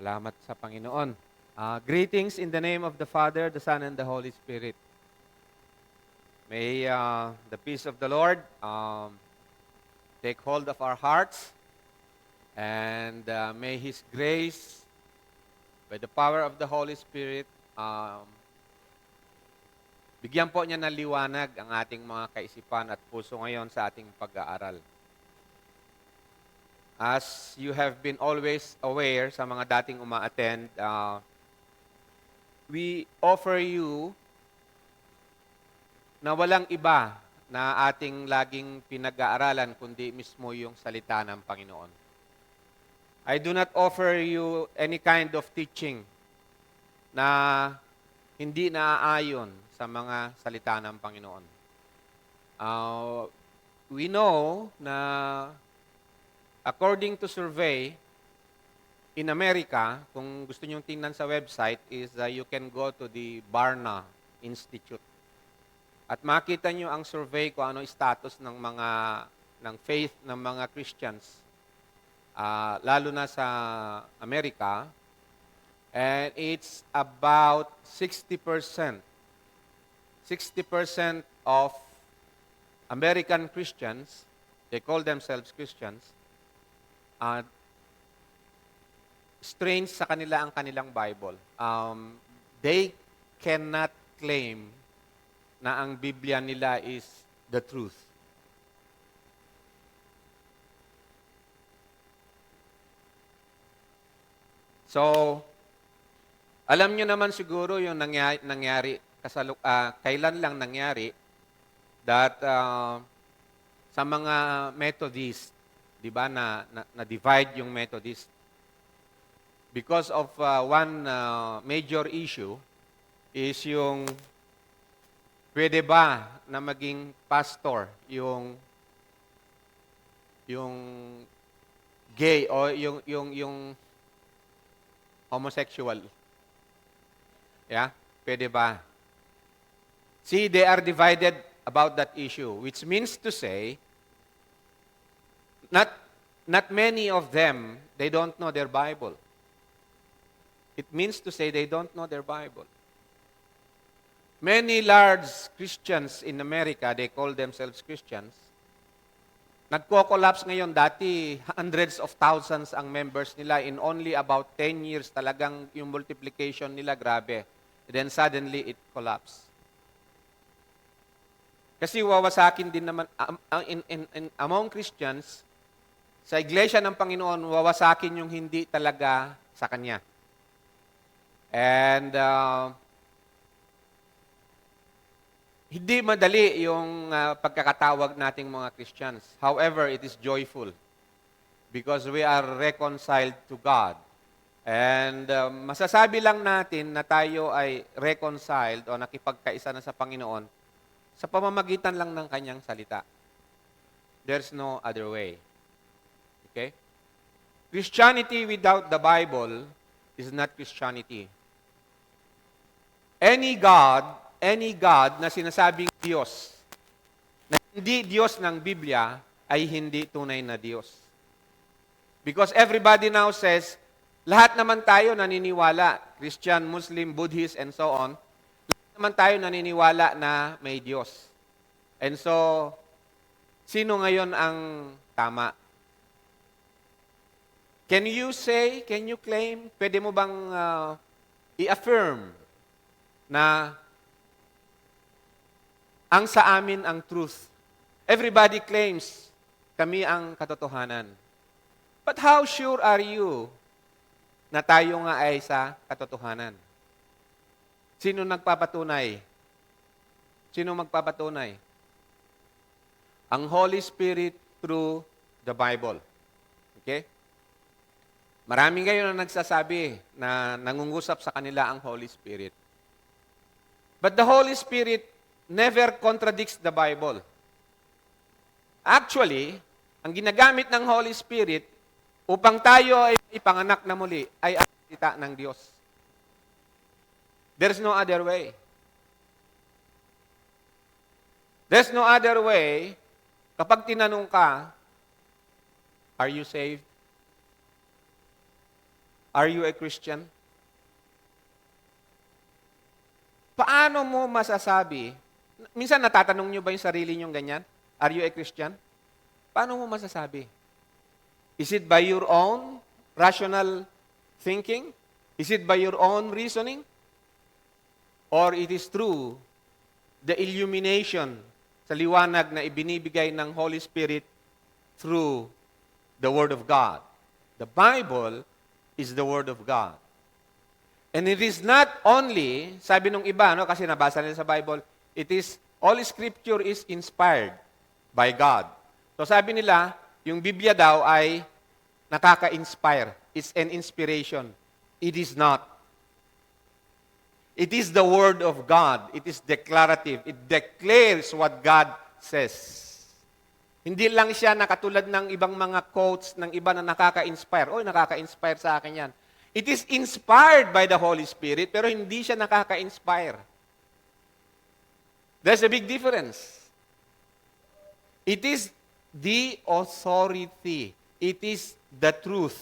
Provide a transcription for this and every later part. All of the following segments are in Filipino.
Salamat sa Panginoon. Greetings in the name of the Father, the Son, and the Holy Spirit. May the peace of the Lord take hold of our hearts, and may His grace, by the power of the Holy Spirit, bigyan po niya ng liwanag ang ating mga kaisipan at puso ngayon sa ating pag-aaral. As you have been always aware sa mga dating uma-attend, we offer you na walang iba na ating laging pinag-aaralan kundi mismo yung salita ng Panginoon. I do not offer you any kind of teaching na hindi naaayon sa mga salita ng Panginoon. We know na according to survey, in America, kung gusto nyo tingnan sa website, is you can go to the Barna Institute. At makita nyo ang survey kung ano status ng faith ng mga Christians, lalo na sa Amerika. And it's about 60%. 60% of American Christians, they call themselves Christians, strange sa kanila ang kanilang Bible. They cannot claim na ang Biblia nila is the truth. So, alam nyo naman siguro yung nangyari kailan lang nangyari that sa mga Methodist, di ba, na-divide yung Methodist. Because of one major issue is yung pwede ba na maging pastor yung gay o yung homosexual. Yeah? Pwede ba? See, they are divided about that issue, which means to say, not many of them, they don't know their Bible. It means to say they don't know their Bible. Many large Christians in America, they call themselves Christians, nagko-collapse ngayon. Dati, hundreds of thousands ang members nila. In only about 10 years, talagang yung multiplication nila, grabe. Then suddenly, it collapsed. Kasi wawasakin din naman, among Christians, sa iglesia ng Panginoon, wawasakin yung hindi talaga sa Kanya. And hindi madali yung pagkakatawag nating mga Christians. However, it is joyful because we are reconciled to God. And masasabi lang natin na tayo ay reconciled o nakipagkaisa na sa Panginoon sa pamamagitan lang ng Kanyang salita. There's no other way. Okay? Christianity without the Bible is not Christianity. Any God na sinasabing Diyos, na hindi Diyos ng Biblia, ay hindi tunay na Diyos. Because everybody now says, lahat naman tayo naniniwala, Christian, Muslim, Buddhist, and so on, lahat naman tayo naniniwala na may Diyos. And so, sino ngayon ang tama? Can you claim, pwede mo bang i-affirm na ang sa amin ang truth? Everybody claims kami ang katotohanan. But how sure are you na tayo nga ay sa katotohanan? Sino nagpapatunay? Sino magpapatunay? Ang Holy Spirit through the Bible. Okay? Maraming ngayon na nagsasabi na nangungusap sa kanila ang Holy Spirit. But the Holy Spirit never contradicts the Bible. Actually, ang ginagamit ng Holy Spirit upang tayo ay ipanganak na muli ay ang salita ng Diyos. There's no other way. There's no other way. Kapag tinanong ka, are you saved? Are you a Christian? Paano mo masasabi? Minsan natatanong nyo ba yung sarili nyo ganyan? Are you a Christian? Paano mo masasabi? Is it by your own rational thinking? Is it by your own reasoning? Or it is through the illumination sa liwanag na ibinibigay ng Holy Spirit through the Word of God? The Bible is the Word of God. And it is not only, sabi nung iba, no, kasi nabasa nila sa Bible, it is, all Scripture is inspired by God. So sabi nila, yung Biblia daw ay nakaka-inspire. It's an inspiration. It is not. It is the Word of God. It is declarative. It declares what God says. Hindi lang siya nakatulad ng ibang mga quotes ng iba na nakaka-inspire. Oy, nakaka-inspire sa akin yan. It is inspired by the Holy Spirit, pero hindi siya nakaka-inspire. There's a big difference. It is the authority. It is the truth.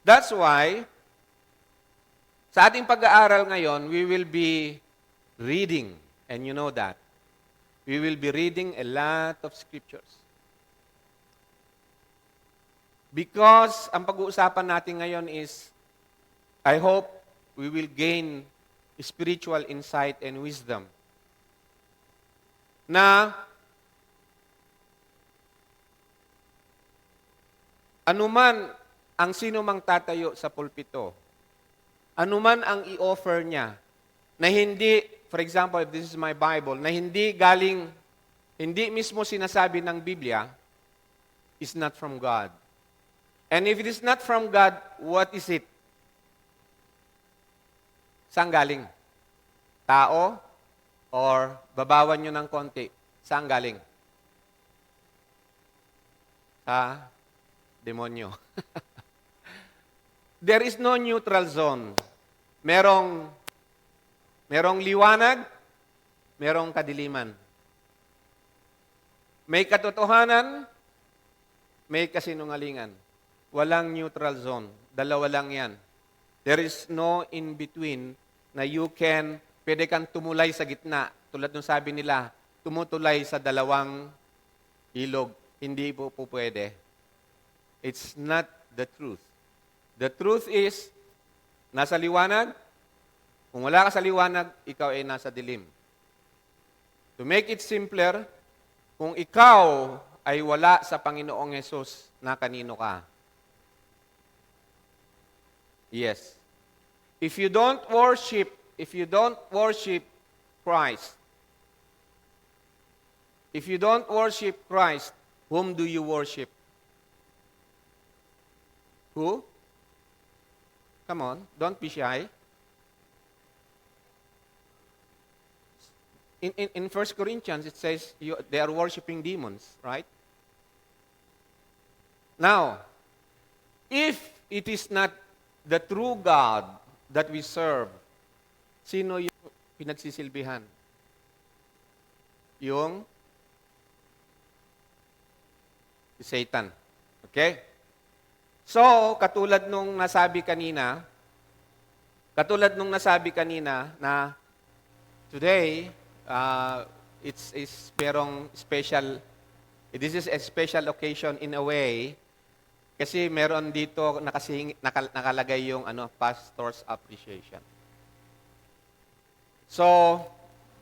That's why, sa ating pag-aaral ngayon, we will be reading, and you know that. We will be reading a lot of scriptures. Because ang pag-uusapan natin ngayon is, I hope we will gain spiritual insight and wisdom na anuman ang sino mang tatayo sa pulpito, anuman ang i-offer niya, na hindi, for example, if this is my Bible, na hindi mismo sinasabi ng Biblia, is not from God. And if it is not from God, what is it? Saan galing? Tao? Or babawan nyo ng konti? Saan galing? Sa demonyo. There is no neutral zone. Merong liwanag, merong kadiliman. May katotohanan, may kasinungalingan. Walang neutral zone. Dalawa lang yan. There is no in-between na pwede kang tumulay sa gitna. Tulad ng sabi nila, tumutulay sa dalawang ilog. Hindi po pwede. It's not the truth. The truth is, nasa liwanag. Kung wala ka sa liwanag, ikaw ay nasa dilim. To make it simpler, kung ikaw ay wala sa Panginoong Yesus, na kanino ka? Yes. If you don't worship Christ, if you don't worship Christ, whom do you worship? Who? Come on, don't be shy. In 1 Corinthians, it says they are worshiping demons, right? Now, if it is not the true God that we serve, sino yung pinagsisilbihan? Yung Satan. Okay? So, katulad nung nasabi kanina na today, this is a special occasion in a way, kasi meron dito nakalagay yung pastor's appreciation. So,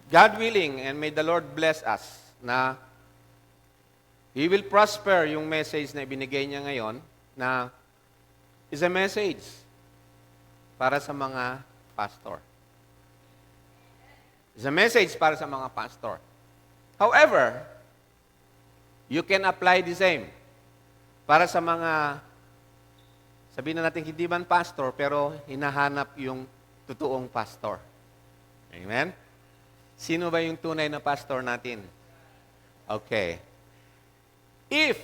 God willing, and may the Lord bless us, na He will prosper yung message na ibinigay niya ngayon, na is a message para sa mga pastor. It's a message para sa mga pastor. However, you can apply the same para sa mga, sabihin na natin, hindi man pastor, pero hinahanap yung totoong pastor. Amen? Sino ba yung tunay na pastor natin? Okay. If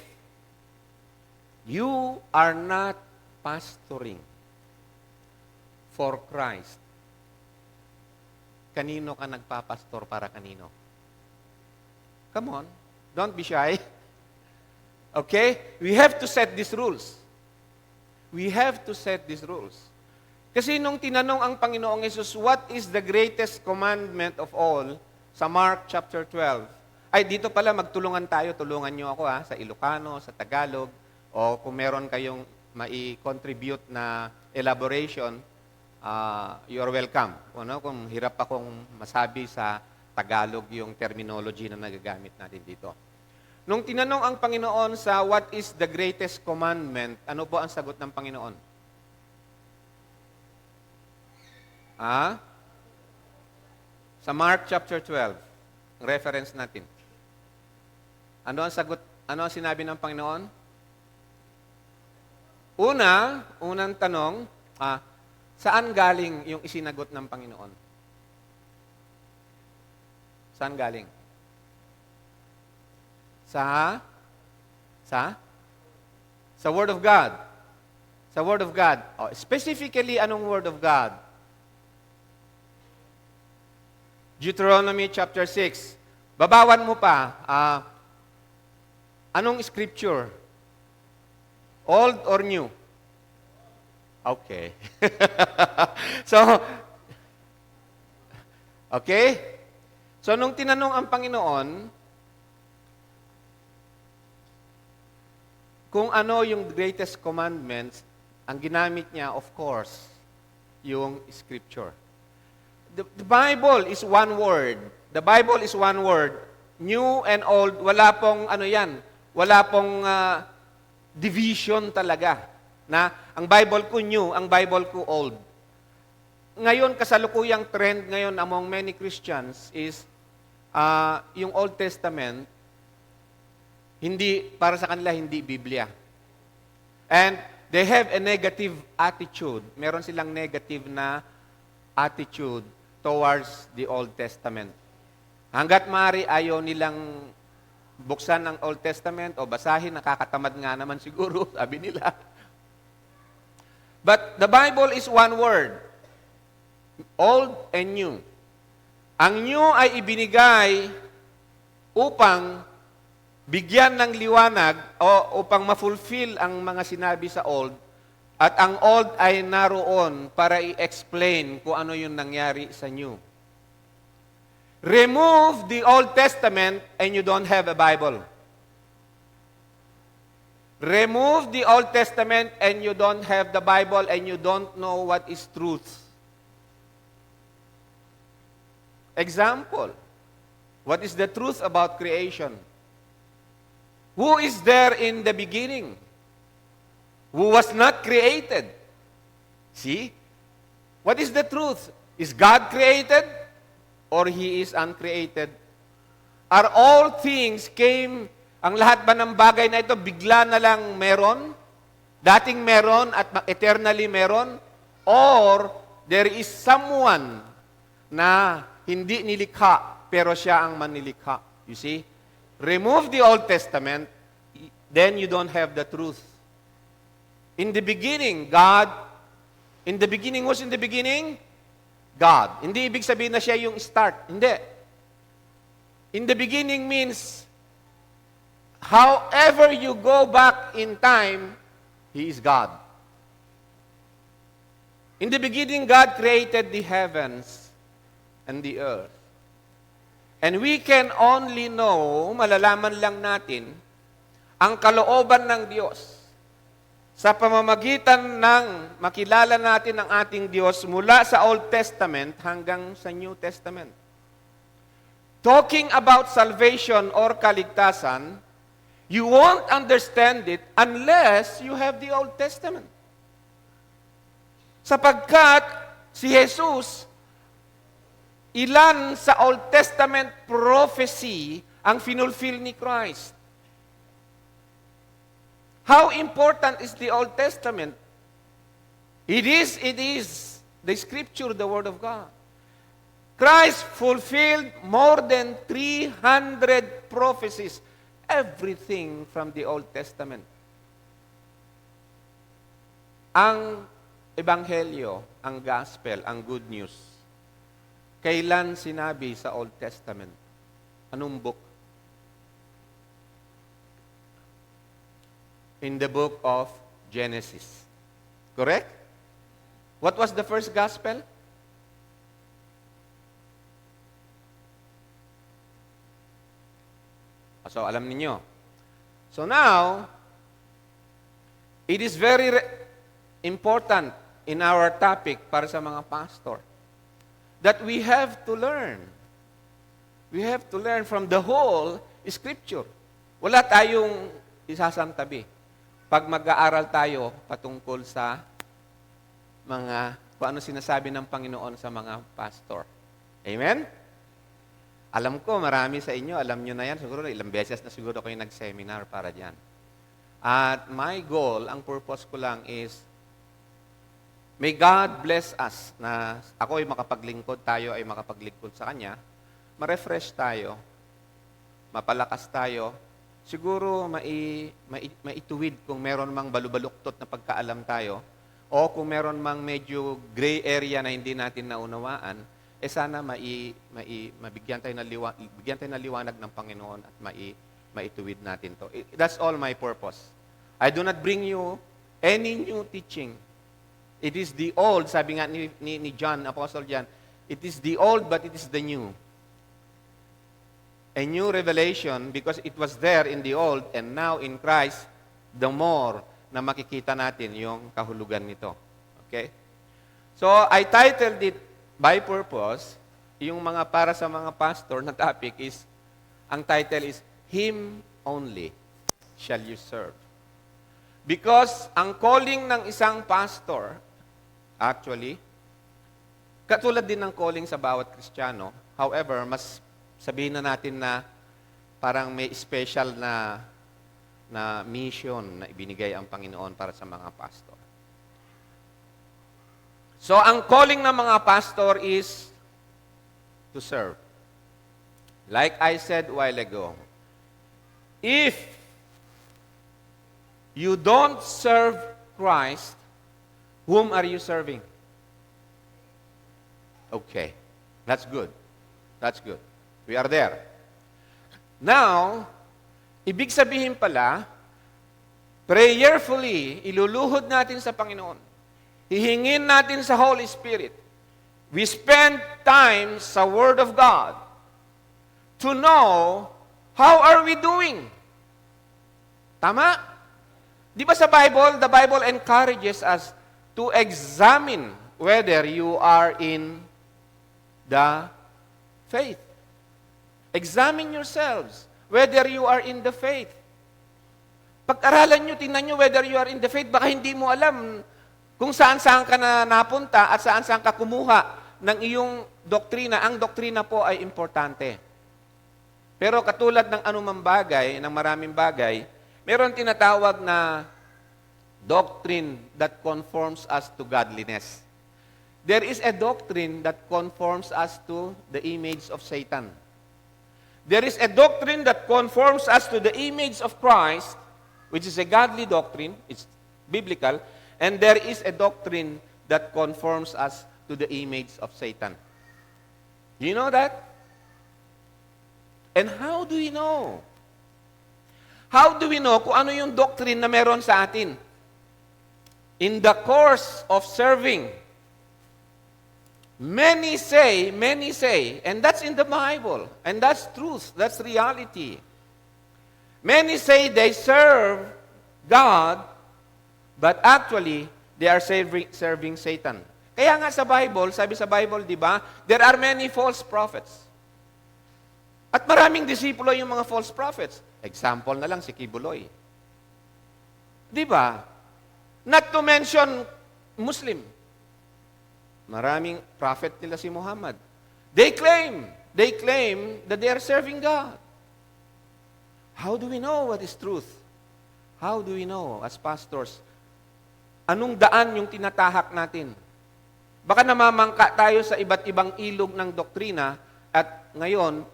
you are not pastoring for Christ, kanino ka nagpapastor para kanino? Come on, don't be shy. Okay? We have to set these rules. We have to set these rules. Kasi nung tinanong ang Panginoong Yesus, what is the greatest commandment of all, sa Mark chapter 12, ay dito pala magtulungan tayo, tulungan nyo ako sa Ilocano, sa Tagalog, o kung meron kayong mai-contribute na elaboration, you're welcome. Kung hirap akong masabi sa Tagalog yung terminology na nagagamit natin dito. Nung tinanong ang Panginoon sa what is the greatest commandment, ano po ang sagot ng Panginoon? Sa Mark chapter 12, reference natin. Ano ang sagot? Ano ang sinabi ng Panginoon? Unang tanong, saan galing yung isinagot ng Panginoon? Saan galing? Sa Word of God. Sa Word of God. Specifically, anong Word of God? Deuteronomy chapter 6. Babawan mo pa. Anong scripture? Old or new? Okay. Okay? So, nung tinanong ang Panginoon, kung ano yung greatest commandments, ang ginamit niya, of course, yung scripture. The Bible is one word. The Bible is one word. New and old, wala pong wala pong division talaga. Na ang Bible ko new, ang Bible ko old. Ngayon, kasalukuyang trend ngayon among many Christians is yung Old Testament, para sa kanila, hindi Biblia. And they have a negative attitude. Meron silang negative na attitude towards the Old Testament. Hanggat maaari ayaw nilang buksan ang Old Testament o basahin, nakakatamad nga naman siguro, sabi nila. But the Bible is one word, old and new. Ang new ay ibinigay upang bigyan ng liwanag o upang ma-fulfill ang mga sinabi sa old. At ang old ay naroon para i-explain kung ano yung nangyari sa new. Remove the Old Testament and you don't have a Bible. Remove the Old Testament and you don't have the Bible and you don't know what is truth. Example. What is the truth about creation? Who is there in the beginning? Who was not created? See? What is the truth? Is God created or He is uncreated? Are all things ang lahat ba ng bagay na ito bigla na lang meron? Dating meron at eternally meron? Or there is someone na hindi nilikha pero siya ang manilikha? You see? Remove the Old Testament, then you don't have the truth. In the beginning, God. In the beginning, who's in the beginning? God. Hindi ibig sabihin na siya yung start. Hindi. In the beginning means, however you go back in time, He is God. In the beginning, God created the heavens and the earth. And we can only know, malalaman lang natin, ang kalooban ng Diyos sa pamamagitan ng makilala natin ang ating Diyos mula sa Old Testament hanggang sa New Testament. Talking about salvation or kaligtasan, you won't understand it unless you have the Old Testament. Sapagkat si Jesus, ilan sa Old Testament prophecy ang finulfill ni Christ. How important is the Old Testament? It is the Scripture, the Word of God. Christ fulfilled more than 300 prophecies, everything from the Old Testament. Ang Ebanghelyo, ang Gospel, ang Good News, kailan sinabi sa Old Testament? Anong book? In the book of Genesis. Correct? What was the first gospel? So, alam ninyo. So now, it is very important in our topic para sa mga pastor that we have to learn. We have to learn from the whole Scripture. Wala tayong isasantabi pag mag-aaral tayo patungkol sa mga, kung ano sinasabi ng Panginoon sa mga pastor. Amen? Alam ko, marami sa inyo, alam nyo na yan. Siguro, ilang beses na siguro kayo nag-seminar para dyan. At my goal, ang purpose ko lang is, may God bless us na ako ay makapaglingkod, tayo ay makapaglingkod sa Kanya, ma-refresh tayo, mapalakas tayo, siguro maituwid kung meron mang balubaluktot na pagkaalam tayo, o kung meron mang medyo gray area na hindi natin naunawaan, sana mabigyan tayo ng liwanag ng Panginoon at maituwid natin to. That's all my purpose. I do not bring you any new teaching. It is the old, sabi nga ni John, Apostle John, it is the old but it is the new. A new revelation because it was there in the old and now in Christ, the more na makikita natin yung kahulugan nito. Okay? So, I titled it by purpose, yung mga para sa mga pastor na topic is, ang title is, Him Only Shall You Serve. Because ang calling ng isang pastor, actually, katulad din ng calling sa bawat Kristiyano, however, mas sabihin na natin na parang may special na mission na ibinigay ang Panginoon para sa mga pastor. So, ang calling ng mga pastor is to serve. Like I said a while ago, if you don't serve Christ, whom are you serving? Okay, that's good. That's good. We are there. Now, ibig sabihin pala, prayerfully, iluluhod natin sa Panginoon. Hihingin natin sa Holy Spirit. We spend time sa Word of God to know how are we doing. Tama? Di ba sa Bible, the Bible encourages us to examine whether you are in the faith. Examine yourselves whether you are in the faith. Pag-aralan nyo, tingnan nyo whether you are in the faith, baka hindi mo alam kung saan-saan ka na napunta at saan-saan ka kumuha ng iyong doktrina. Ang doktrina po ay importante. Pero katulad ng anumang bagay, ng maraming bagay, meron tinatawag na doctrine that conforms us to godliness. There is a doctrine that conforms us to the image of Satan. There is a doctrine that conforms us to the image of Christ, which is a godly doctrine, it's biblical, and there is a doctrine that conforms us to the image of Satan. Do you know that? And how do we know? How do we know kung ano yung doctrine na meron sa atin? In the course of serving, many say, and that's in the Bible, and that's truth, that's reality. Many say they serve God, but actually, they are serving Satan. Kaya nga sa Bible, sabi sa Bible, di ba, there are many false prophets. At maraming disipulo yung mga false prophets. Example na lang si Kibuloy. Di ba? Not to mention Muslim. Maraming prophet nila si Muhammad. They claim that they are serving God. How do we know what is truth? How do we know as pastors? Anong daan yung tinatahak natin? Baka namamangka tayo sa iba't ibang ilog ng doktrina at ngayon,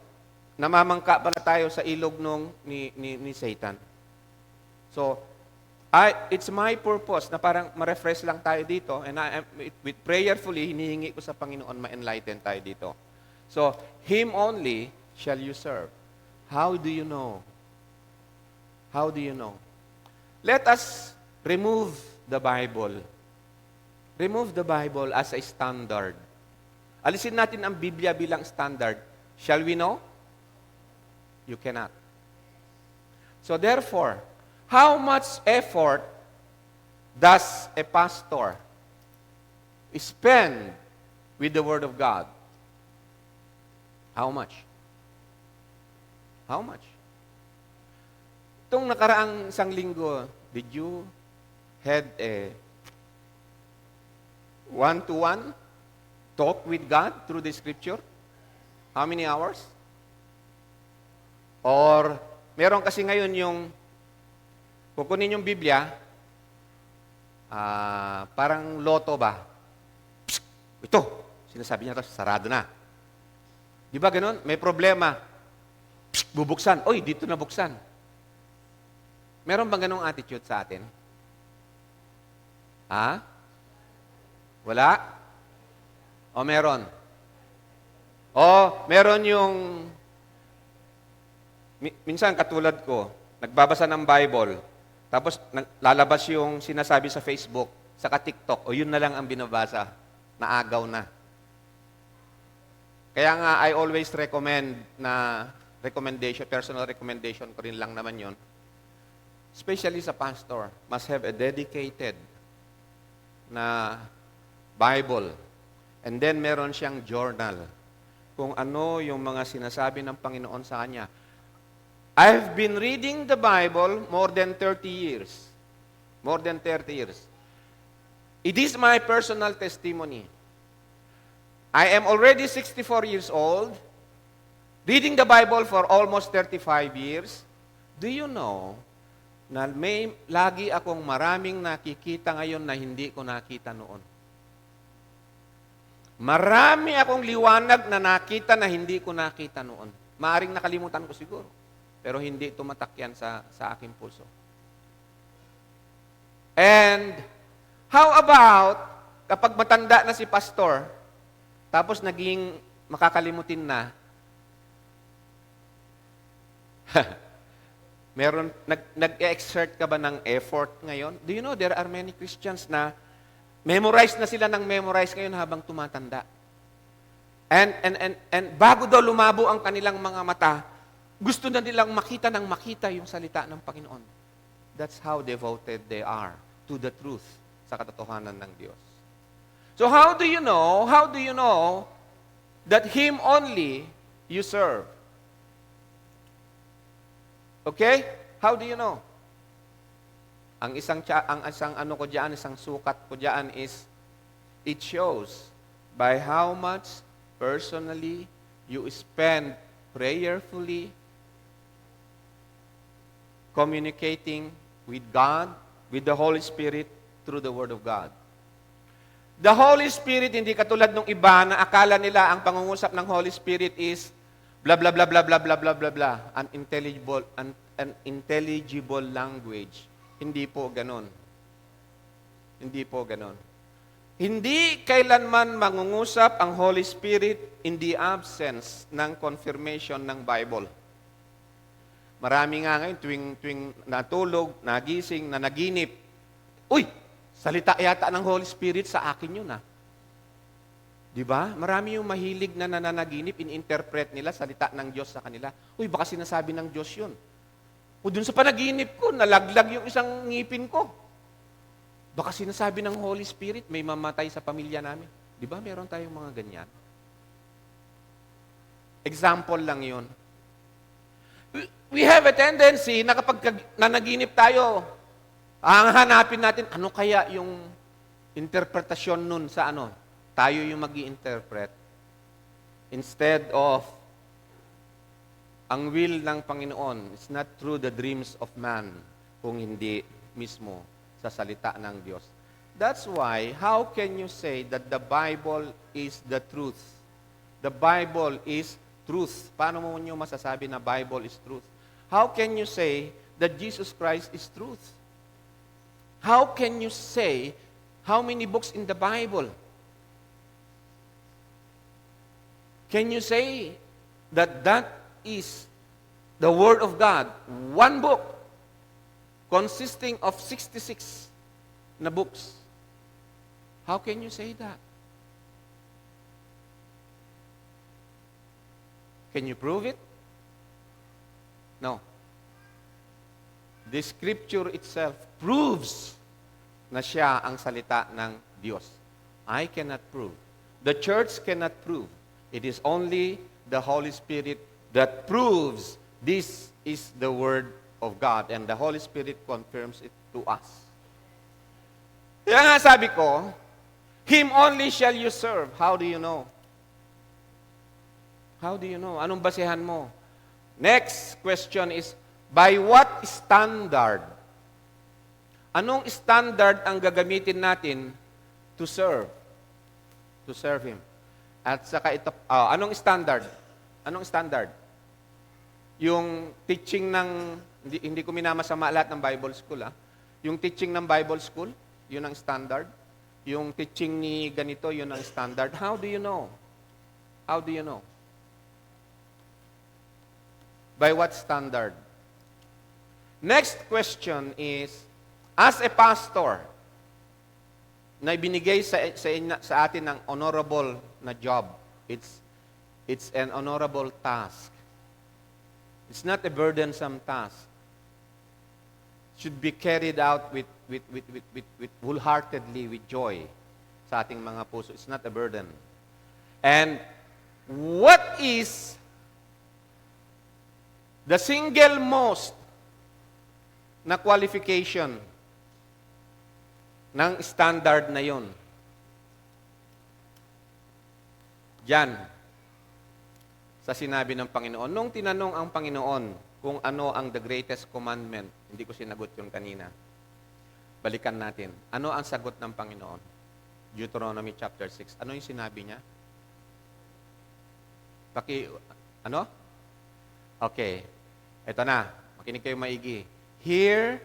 namamangka pala tayo sa ilog ni Satan. So, it's my purpose na parang ma-refresh lang tayo dito and with prayerfully, hinihingi ko sa Panginoon ma-enlighten tayo dito. So, Him only shall you serve. How do you know? How do you know? Let us remove the Bible Remove the Bible as a standard. Alisin natin ang Biblia bilang standard. Shall we know? You cannot. So therefore, how much effort does a pastor spend with the Word of God? How much? How much? Itong nakaraang isang linggo, did you had a one-to-one talk with God through the Scripture? How many hours? Or, meron kasi ngayon yung, kukunin yung Biblia, parang loto ba? Psst, ito, sinasabi niya, sarado na. Di ba ganun? May problema. Psst, bubuksan. Oy, dito na buksan. Meron bang ganung attitude sa atin? Ha? Wala? O meron? O meron yung, minsan katulad ko, nagbabasa ng Bible, tapos lalabas yung sinasabi sa Facebook, saka TikTok, o yun na lang ang binabasa, naagaw na. Kaya nga, I always recommend na personal recommendation ko rin lang naman yun, especially sa pastor, must have a dedicated na Bible. And then meron siyang journal kung ano yung mga sinasabi ng Panginoon sa kanya. I've been reading the Bible more than 30 years. More than 30 years. It is my personal testimony. I am already 64 years old, reading the Bible for almost 35 years. Do you know na may lagi akong maraming nakikita ngayon na hindi ko nakita noon? Marami akong liwanag na nakita na hindi ko nakita noon. Maaring nakalimutan ko siguro, pero hindi tumatak yan sa aking puso. And how about kapag matanda na si pastor, tapos naging makakalimutin na, nag-exert ka ba ng effort ngayon? Do you know, there are many Christians na memorize na sila ng memorize ngayon habang tumatanda. And bago daw lumabo ang kanilang mga mata, gusto na nilang makita yung salita ng Panginoon. That's how devoted they are to the truth, sa katotohanan ng Diyos. So how do you know that Him only you serve? Okay? How do you know? Ang isang sukat ko diyan is it shows by how much personally you spend prayerfully communicating with God, with the Holy Spirit through the Word of God. The Holy Spirit, hindi katulad ng iba na akala nila ang pangungusap ng Holy Spirit is blah blah blah blah blah blah blah blah blah, unintelligible language. Hindi po ganon. Hindi po ganon. Hindi kailanman mangungusap ang Holy Spirit in the absence ng confirmation ng Bible. Marami nga ngayon, tuwing natulog, nagising, nanaginip, uy, salita yata ng Holy Spirit sa akin yun, Di ba? Marami yung mahilig na nananaginip, in-interpret nila salita ng Diyos sa kanila. Uy, baka sinasabi ng Diyos yun. O dun sa panaginip ko, nalaglag yung isang ngipin ko. Baka sinasabi ng Holy Spirit, may mamatay sa pamilya namin. Di ba? Meron tayong mga ganyan. Example lang yun. We have a tendency na kapag nanaginip tayo, ang hanapin natin, ano kaya yung interpretasyon nun sa tayo yung mag-i-interpret. Instead of ang will ng Panginoon is not through the dreams of man, kung hindi mismo sa salita ng Diyos. That's why, how can you say that the Bible is the truth? The Bible is truth. Paano mo nyo masasabi na Bible is truth? How can you say that Jesus Christ is truth? How can you say how many books in the Bible? Can you say that is the Word of God, one book, consisting of 66 na books? How can you say that? Can you prove it? No. The scripture itself proves na siya ang salita ng Diyos. I cannot prove. The church cannot prove. It is only the Holy Spirit that proves this is the Word of God, and the Holy Spirit confirms it to us. Kaya nga sabi ko, Him only shall you serve. How do you know? How do you know? Anong basehan mo? Next question is, by what standard? Anong standard ang gagamitin natin to serve? To serve Him. At saka ito, anong standard? Anong standard? Yung teaching ng, hindi ko minamasama lahat ng Bible school, Yung teaching ng Bible school, yun ang standard. Yung teaching ni ganito, yun ang standard. How do you know? How do you know? By what standard? Next question is, as a pastor, na ibinigay sa atin ng honorable na job, it's an honorable task. It's not a burdensome task. It should be carried out with wholeheartedly, with joy sa ating mga puso. It's not a burden. And what is the single most na qualification ng standard na yon? Diyan, sa sinabi ng Panginoon. Nung tinanong ang Panginoon kung ano ang the greatest commandment, hindi ko sinagot yun kanina. Balikan natin. Ano ang sagot ng Panginoon? Deuteronomy chapter 6. Ano yung sinabi niya? Ano? Okay. Ito na. Makinig kayo maigi. Hear,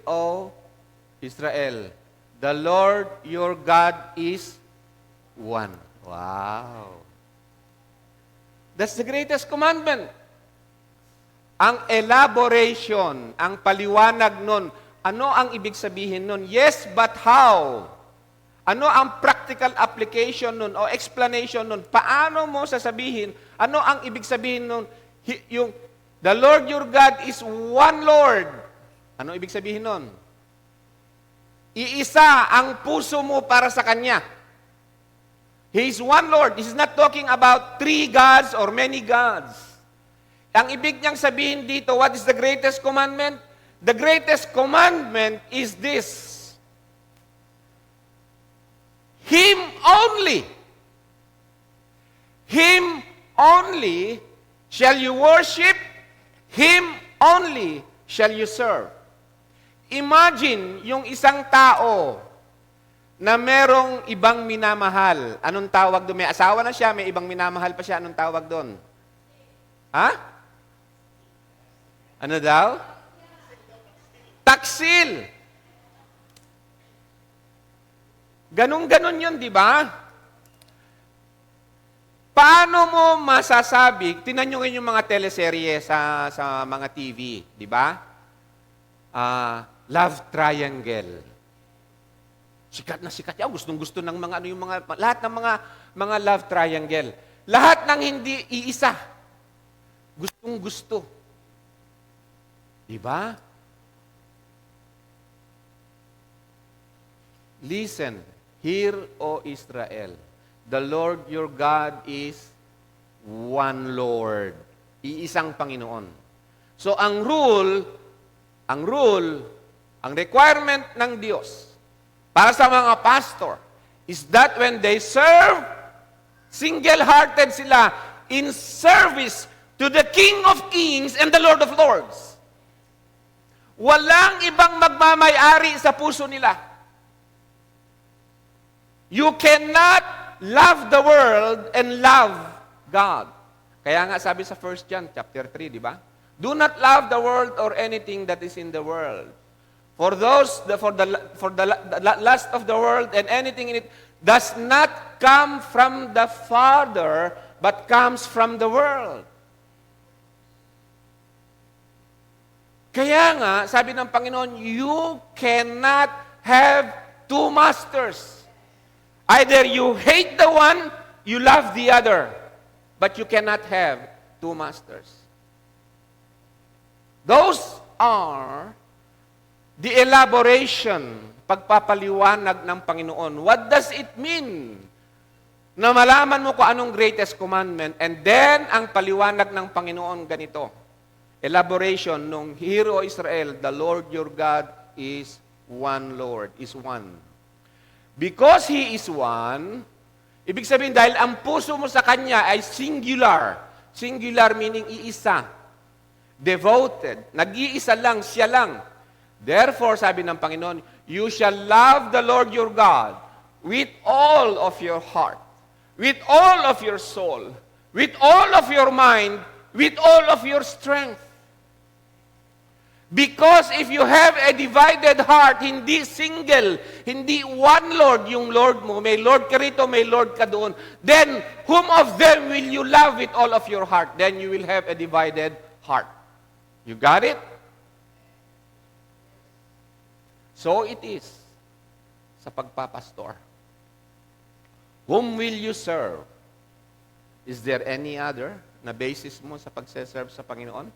O Israel, the Lord your God is one. Wow. That's the greatest commandment. Ang elaboration, ang paliwanag nun, ano ang ibig sabihin nun? Yes, but how? Ano ang practical application nun o explanation nun? Paano mo sasabihin? Ano ang ibig sabihin nun? Yung the Lord your God is one Lord. Ano ibig sabihin nun? Iisa ang puso mo para sa Kanya. He is one Lord. This is not talking about three gods or many gods. Ang ibig niyang sabihin dito, what is the greatest commandment? The greatest commandment is this. Him only. Him only shall you worship. Him only shall you serve. Imagine yung isang tao na merong ibang minamahal. Anong tawag doon? May asawa na siya, may ibang minamahal pa siya. Anong tawag doon? Ha? Ano daw? Taksil. Ganon-ganon yun, di ba? Paano mo masasabi, tinan nyo ngayon yung mga teleserye sa mga TV, di ba? Love triangle. Sikat na sikat yan. Gustong-gusto ng mga, lahat ng mga love triangle. Lahat ng hindi iisa. Gustong-gusto. Di ba? Listen, hear, O Israel, the Lord your God is one Lord. Iisang Panginoon. So ang requirement ng Diyos para sa mga pastor is that when they serve, single-hearted sila in service to the King of Kings and the Lord of Lords. Walang ibang magmamay-ari sa puso nila. You cannot love the world and love God. Kaya nga sabi sa 1 John chapter 3, di ba? Do not love the world or anything that is in the world. For the lust of the world and anything in it does not come from the Father, but comes from the world. Kaya nga, sabi ng Panginoon, you cannot have two masters. Either you hate the one, you love the other. But you cannot have two masters. Those are the elaboration, pagpapaliwanag ng Panginoon. What does it mean? Na malaman mo kung anong greatest commandment, and then ang paliwanag ng Panginoon ganito. Elaboration nung Hear, O Israel, the Lord your God is one Lord, is one. Because He is one, ibig sabihin dahil ang puso mo sa Kanya ay singular. Singular meaning iisa. Devoted. Nag-iisa lang, siya lang. Therefore, sabi ng Panginoon, you shall love the Lord your God with all of your heart, with all of your soul, with all of your mind, with all of your strength. Because if you have a divided heart, hindi single, hindi one Lord yung Lord mo, may Lord ka rito, may Lord ka doon, then whom of them will you love with all of your heart? Then you will have a divided heart. You got it? So it is sa pagpapastor. Whom will you serve? Is there any other na basis mo sa pagseserve sa Panginoon?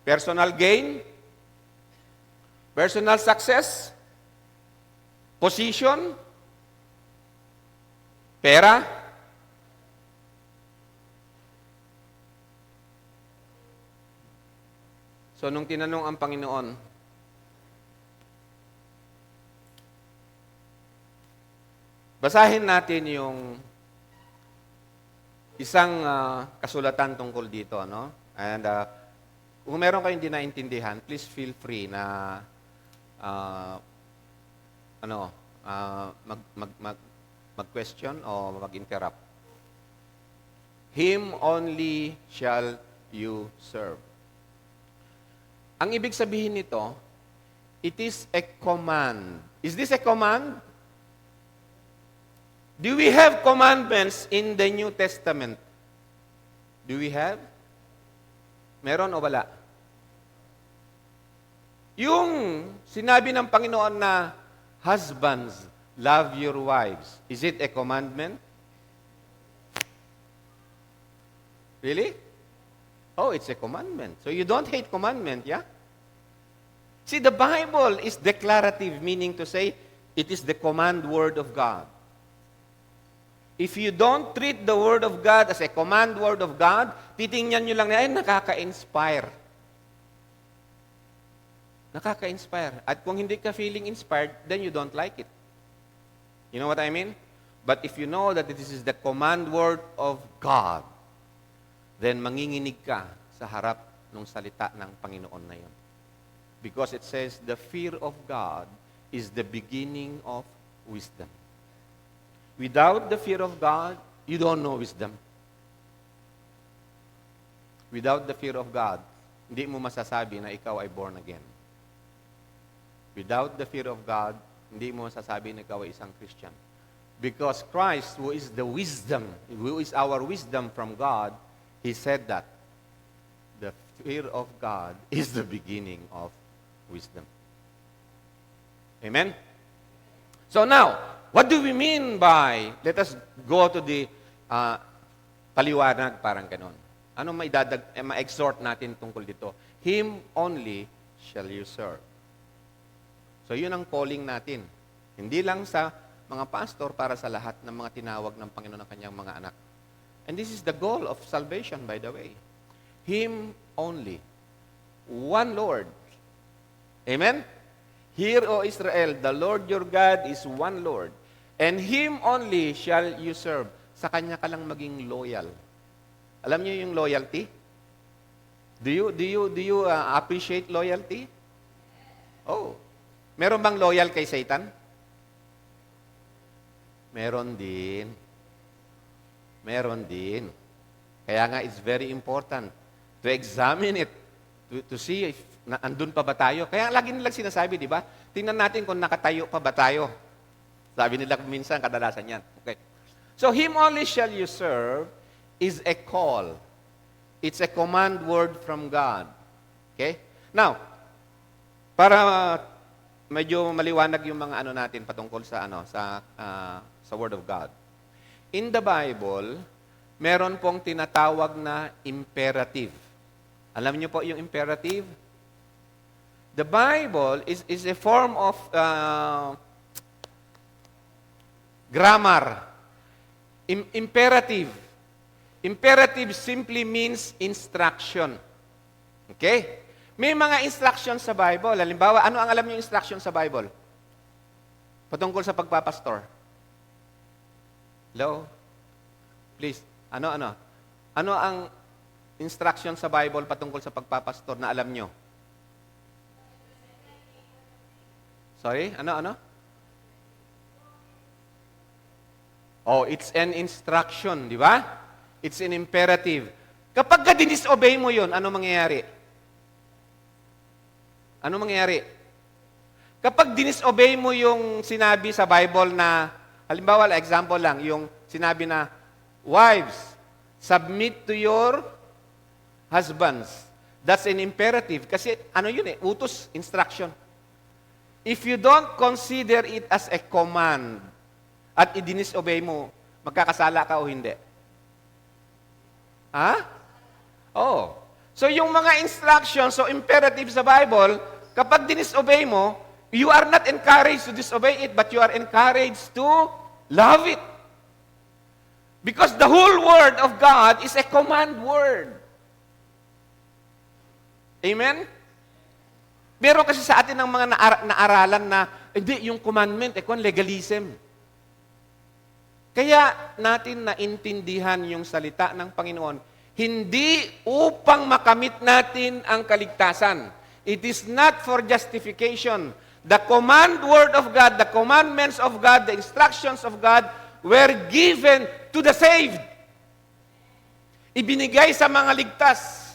Personal gain? Personal success? Position? Pera? So, nung tinanong ang Panginoon, basahin natin yung isang kasulatan tungkol dito, no? And kung meron kayong hindi naintindihan, please feel free na mag-question o mag-interrupt. Him only shall you serve. Ang ibig sabihin nito, it is a command. Is this a command? Do we have commandments in the New Testament? Do we have? Meron o wala? Yung sinabi ng Panginoon na, husbands, love your wives. Is it a commandment? Really? Oh, it's a commandment. So you don't hate commandment, yeah? See, the Bible is declarative, meaning to say, it is the command word of God. If you don't treat the word of God as a command word of God, titingnan nyo lang na, ay, nakaka-inspire. Nakaka-inspire. At kung hindi ka feeling inspired, then you don't like it. You know what I mean? But if you know that this is the command word of God, then manginginig ka sa harap ng salita ng Panginoon na yun. Because it says, the fear of God is the beginning of wisdom. Without the fear of God, you don't know wisdom. Without the fear of God, hindi mo masasabi na ikaw ay born again. Without the fear of God, hindi mo masasabi na ikaw ay isang Christian. Because Christ, who is the wisdom, who is our wisdom from God, He said that the fear of God is the beginning of wisdom. Amen? So now, what do we mean by, let us go to the paliwanag, parang ganon. Ano ma-exhort natin tungkol dito? Him only shall you serve. So yun ang calling natin. Hindi lang sa mga pastor, para sa lahat ng mga tinawag ng Panginoon ng kanyang mga anak. And this is the goal of salvation, by the way. Him only. One Lord. Amen? Hear, O Israel, the Lord your God is one Lord. And Him only shall you serve. Sa Kanya ka lang maging loyal. Alam niyo yung loyalty? Do you appreciate loyalty? Oh. Meron bang loyal kay Satan? Meron din. Meron din. Kaya nga, it's very important to examine it, to see if andun pa ba tayo. Kaya lagi nilang sinasabi, di ba? Tingnan natin kung nakatayo pa ba tayo. Sabi nila minsan, kadalasan yan. Okay. So, Him only shall you serve is a call. It's a command word from God. Okay? Now, para medyo maliwanag yung mga ano natin patungkol sa sa Word of God. In the Bible, meron pong tinatawag na imperative. Alam niyo po yung imperative? The Bible is a form of grammar. Imperative. Imperative simply means instruction. Okay? May mga instructions sa Bible. Halimbawa, ano ang alam niyo instruction sa Bible? Patungkol sa pagpapastor. Hello? Please. Ano? Ano ang instruction sa Bible patungkol sa pagpapastor na alam niyo? Sorry? Ano? Oh, it's an instruction, di ba? It's an imperative. Kapag ka-disobey mo yun, ano mangyayari? Ano mangyayari? Kapag disobey mo yung sinabi sa Bible na, halimbawa, example lang, yung sinabi na, wives, submit to your husbands. That's an imperative. Kasi ano yun utos, instruction. If you don't consider it as a command at i-disobey mo, magkakasala ka o hindi? Ha? Oh. So yung mga instructions, so imperative sa Bible, kapag disobey mo, you are not encouraged to disobey it, but you are encouraged to love it. Because the whole Word of God is a command word. Amen? Pero kasi sa atin ng mga naaralan na, hindi, yung commandment, legalism. Kaya natin naintindihan yung salita ng Panginoon, hindi upang makamit natin ang kaligtasan. It is not for justification. The command word of God, the commandments of God, the instructions of God were given to the saved. Ibinigay sa mga ligtas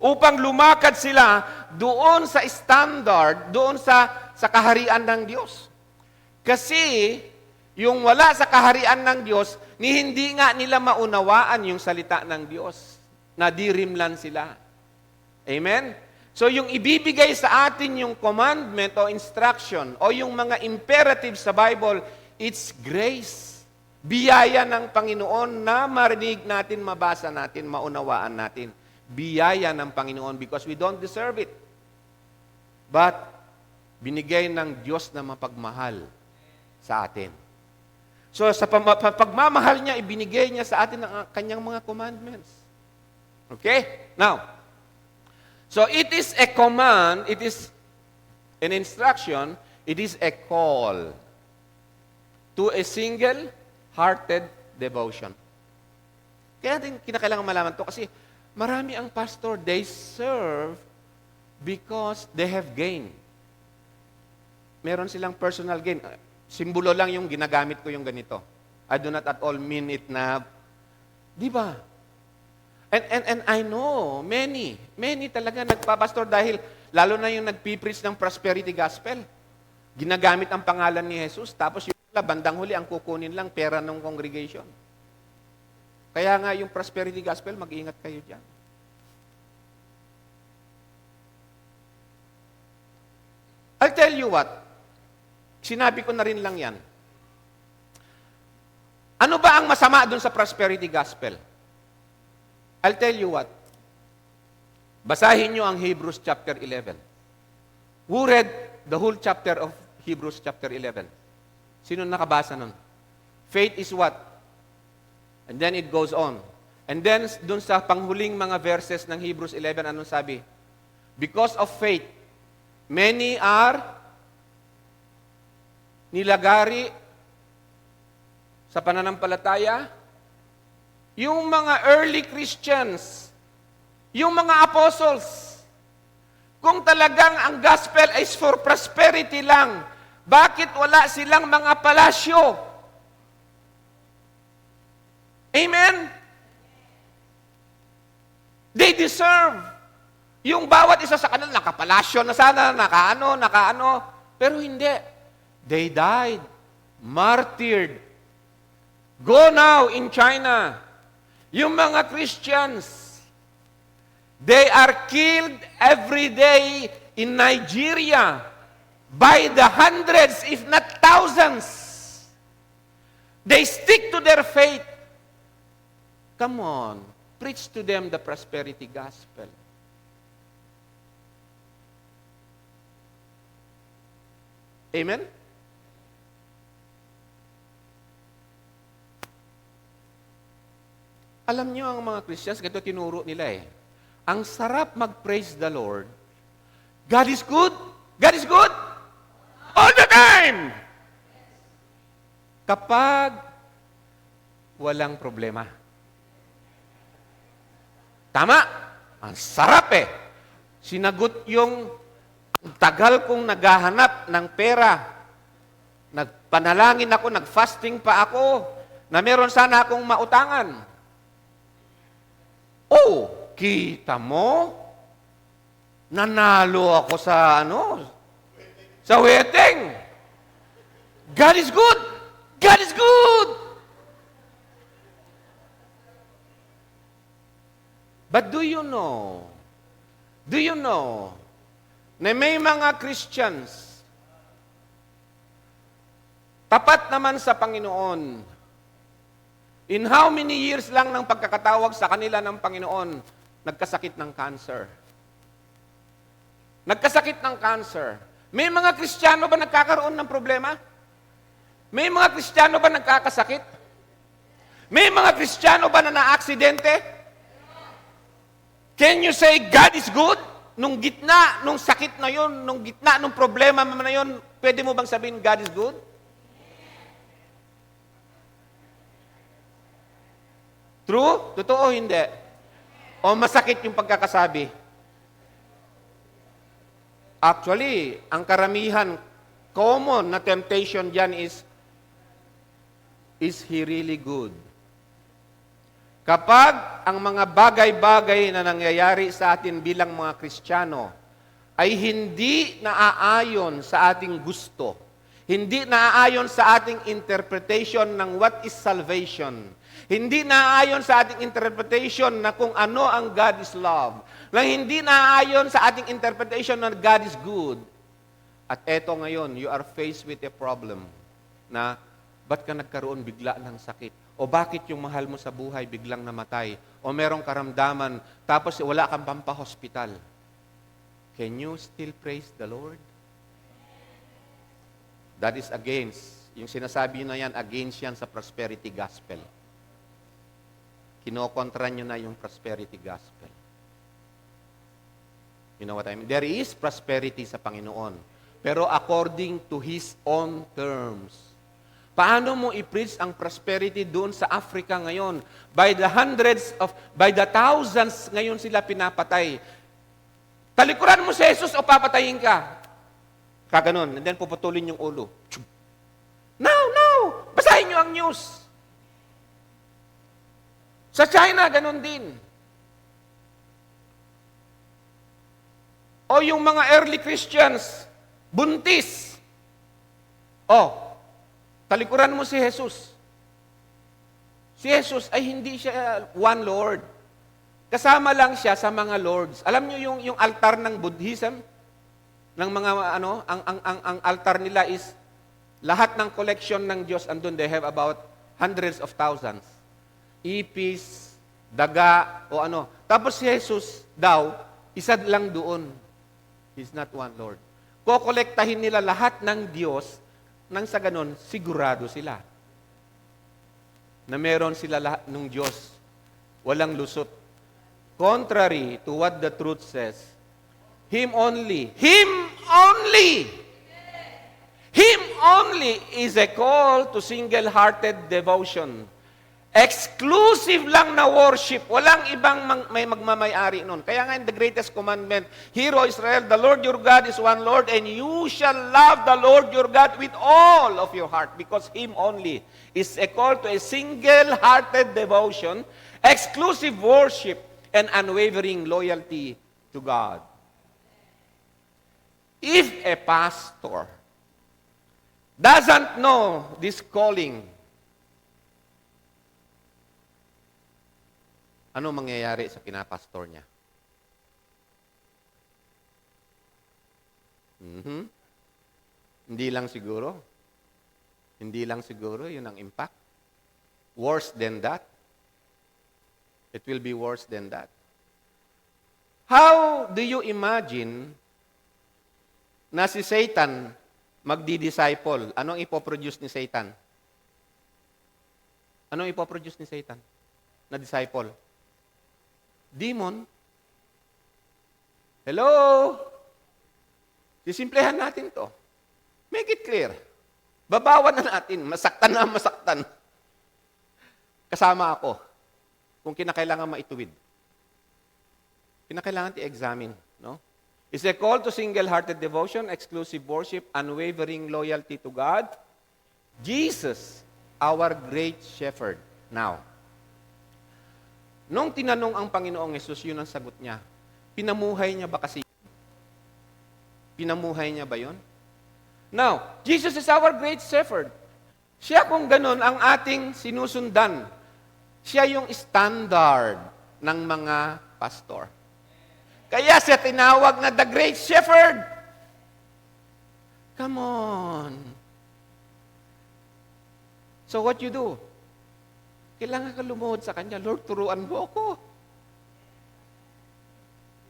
upang lumakad sila doon sa standard, doon sa kaharian ng Diyos. Kasi yung wala sa kaharian ng Diyos, hindi nga nila maunawaan yung salita ng Diyos. Nadirimlan sila. Amen? So yung ibibigay sa atin yung commandment o instruction o yung mga imperative sa Bible, it's grace. Biyaya ng Panginoon na marinig natin, mabasa natin, maunawaan natin. Biyaya ng Panginoon because we don't deserve it. But binigay ng Diyos na mapagmahal sa atin. So sa pagmamahal niya, ibinigay niya sa atin ang kanyang mga commandments. Okay? Now, so it is a command, it is an instruction, it is a call to a single-hearted devotion. Kaya natin kinakailangan malaman to kasi marami ang pastor, they serve because they have gain. Meron silang personal gain. Simbolo lang yung ginagamit ko yung ganito. I do not at all mean it na, di ba? And I know, many talaga nagpapastor dahil, lalo na yung nagpipreach ng prosperity gospel. Ginagamit ang pangalan ni Jesus, tapos yung bandang huli, ang kukunin lang pera ng congregation. Kaya nga yung prosperity gospel, mag-ingat kayo dyan. I'll tell you what, sinabi ko na rin lang yan. Ano ba ang masama dun sa prosperity gospel? I'll tell you what. Basahin nyo ang Hebrews chapter 11. Who read the whole chapter of Hebrews chapter 11? Sino nakabasa nun? Faith is what? And then it goes on. And then dun sa panghuling mga verses ng Hebrews 11, anong sabi? Because of faith, many are nilagari sa pananampalataya. Yung mga early Christians, yung mga apostles, kung talagang ang gospel is for prosperity lang, bakit wala silang mga palasyo? Amen? They deserve. Yung bawat isa sa kanila, nakapalasyo na sana, nakaano, pero hindi. They died, martyred. Go now in China. Yung mga Christians, they are killed every day in Nigeria. by the hundreds, if not thousands. They stick to their faith. Come on, preach to them the prosperity gospel. Amen? Alam niyo ang mga Christians, ganito tinuro nila eh. Ang sarap mag-praise the Lord. God is good. God is good. All the time. Kapag walang problema. Tama? Ang sarap eh. Sinagot yung tagal kong naghahanap ng pera. Nagpanalangin ako, nag-fasting pa ako, na meron sana akong mautangan. Oh, kita mo? Nanalo ako sa sa wedding. God is good. God is good. But do you know na may mga Christians tapat naman sa Panginoon, in how many years lang ng pagkakatawag sa kanila ng Panginoon, nagkasakit ng cancer. Nagkasakit ng cancer. May mga Kristiyano ba nagkakaroon ng problema? May mga Kristiyano ba nagkakasakit? May mga Kristiyano ba na naaksidente? Can you say God is good? Nung gitna, nung sakit na yun, nung gitna, nung problema na yun, pwede mo bang sabihin God is good? True? Totoo hindi? O masakit yung pagkakasabi? Actually, ang karamihan, common na temptation dyan is he really good? Kapag ang mga bagay-bagay na nangyayari sa atin bilang mga Kristiyano ay hindi naaayon sa ating gusto, hindi naaayon sa ating interpretation ng what is salvation, hindi naaayon sa ating interpretation na kung ano ang God is love, lang hindi naaayon sa ating interpretation na God is good, at eto ngayon, you are faced with a problem na ba't ka nagkaroon bigla ng sakit? O bakit yung mahal mo sa buhay biglang namatay? O merong karamdaman, tapos wala kang pampahospital. Can you still praise the Lord? That is against, yung sinasabi na yan, against yan sa prosperity gospel. Kinokontra nyo na yung prosperity gospel. You know what I mean? There is prosperity sa Panginoon, pero according to His own terms. Paano mo i-preach ang prosperity doon sa Africa ngayon? By the thousands ngayon sila pinapatay. Talikuran mo si Jesus o papatayin ka? Kaganon. And then puputulin yung ulo. No! Basahin nyo ang news. Sa China, ganon din. O yung mga early Christians, buntis. Talikuran mo si Jesus. Si Jesus ay hindi siya one Lord. Kasama lang siya sa mga lords. Alam niyo yung altar ng Buddhism, ng mga ang altar nila is lahat ng collection ng Diyos andun, they have about hundreds of thousands. Ipis, daga, o ano. Tapos si Jesus daw, isa lang doon. He's not one Lord. Kokolektahin nila lahat ng Diyos, nang sa ganon, sigurado sila na meron sila lahat ng Diyos. Walang lusot. Contrary to what the truth says, Him only is a call to single-hearted devotion. Exclusive lang na worship. Walang ibang may magmamayari nun. Kaya nga in the greatest commandment, Hear, O Israel, the Lord your God is one Lord, and you shall love the Lord your God with all of your heart, because Him only is a call to a single-hearted devotion, exclusive worship, and unwavering loyalty to God. If a pastor doesn't know this calling, ano mangyayari sa pinapastor niya? Hindi lang siguro, yun ang impact. Worse than that. It will be worse than that. How do you imagine na si Satan magdi-disciple? Anong ipoproduce ni Satan? Anong ipoproduce ni Satan na disciple? Demon. Hello? Sisimplehan natin to. Make it clear. Babawan na natin. Masaktan na masaktan. Kasama ako. Kung kinakailangan maituwid. Kinakailangan i-examine. No? Is a call to single-hearted devotion, exclusive worship, unwavering loyalty to God. Jesus, our great shepherd. Now, nung tinanong ang Panginoong Yesus, yun ang sagot niya. Pinamuhay niya ba kasi? Pinamuhay niya ba yun? Now, Jesus is our great shepherd. Siya kung ganun ang ating sinusundan. Siya yung standard ng mga pastor. Kaya siya tinawag na the great shepherd. Come on. So what you do? Kailangan ka lumuhod sa Kanya. Lord, turuan mo ako.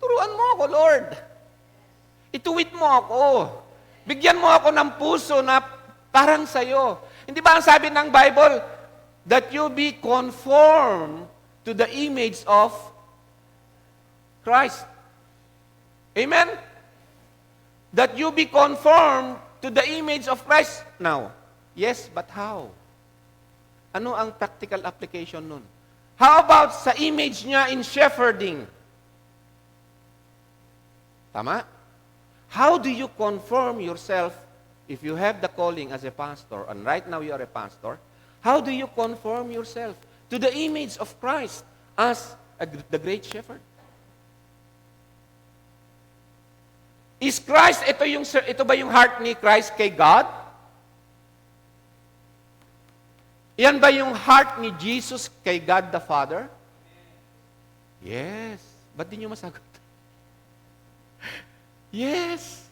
Turuan mo ako, Lord. Ituwid mo ako. Bigyan mo ako ng puso na parang sa'yo. Hindi ba ang sabi ng Bible, that you be conformed to the image of Christ. Amen? That you be conformed to the image of Christ. Now, yes, but how? Ano ang practical application nun? How about sa image niya in shepherding? Tama? How do you conform yourself if you have the calling as a pastor, and right now you are a pastor, how do you conform yourself to the image of Christ as the great shepherd? Is Christ, ito ba yung heart ni Christ kay God? Yan ba yung heart ni Jesus kay God the Father? Yes. Ba't di nyo masagot? Yes.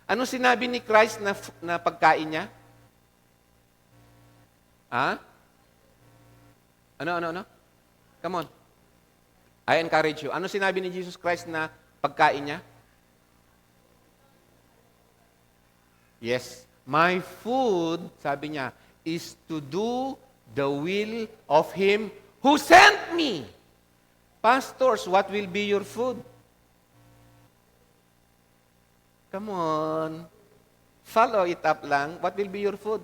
Ano sinabi ni Christ na pagkain niya? Ha? Ano? Come on. I encourage you. Ano sinabi ni Jesus Christ na pagkain niya? Yes. My food, sabi niya, is to do the will of Him who sent me. Pastors, what will be your food? Come on. Follow it up lang. What will be your food?